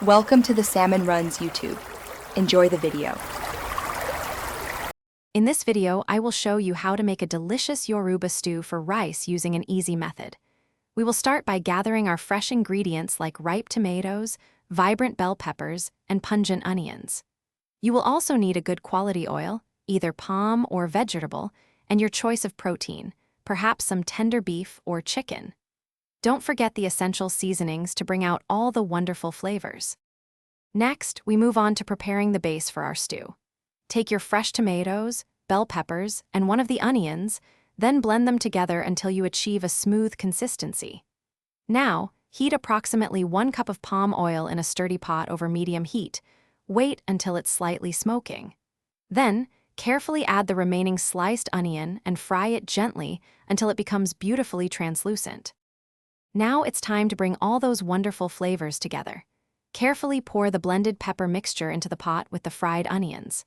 Welcome to the Salmon Runs YouTube. Enjoy the video. In this video, I will show you how to make a delicious Yoruba stew for rice using an easy method. We will start by gathering our fresh ingredients like ripe tomatoes, vibrant bell peppers, and pungent onions. You will also need a good quality oil, either palm or vegetable, and your choice of protein, perhaps some tender beef or chicken. Don't forget the essential seasonings to bring out all the wonderful flavors. Next, we move on to preparing the base for our stew. Take your fresh tomatoes, bell peppers, and one of the onions, then blend them together until you achieve a smooth consistency. Now, heat approximately 1 cup of palm oil in a sturdy pot over medium heat. Wait until it's slightly smoking. Then, carefully add the remaining sliced onion and fry it gently until it becomes beautifully translucent. Now it's time to bring all those wonderful flavors together. Carefully pour the blended pepper mixture into the pot with the fried onions.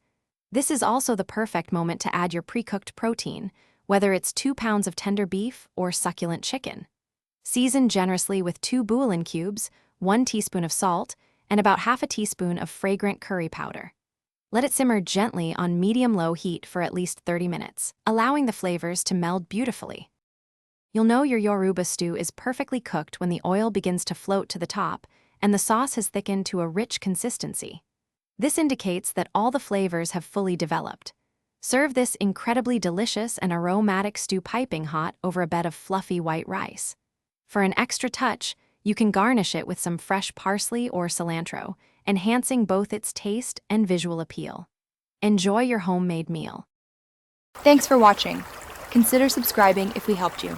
This is also the perfect moment to add your pre-cooked protein, whether it's 2 pounds of tender beef or succulent chicken. Season generously with 2 bouillon cubes, 1 teaspoon of salt, and about half a teaspoon of fragrant curry powder. Let it simmer gently on medium-low heat for at least 30 minutes, allowing the flavors to meld beautifully. You'll know your Yoruba stew is perfectly cooked when the oil begins to float to the top and the sauce has thickened to a rich consistency. This indicates that all the flavors have fully developed. Serve this incredibly delicious and aromatic stew piping hot over a bed of fluffy white rice. For an extra touch, you can garnish it with some fresh parsley or cilantro, enhancing both its taste and visual appeal. Enjoy your homemade meal. Thanks for watching. Consider subscribing if we helped you.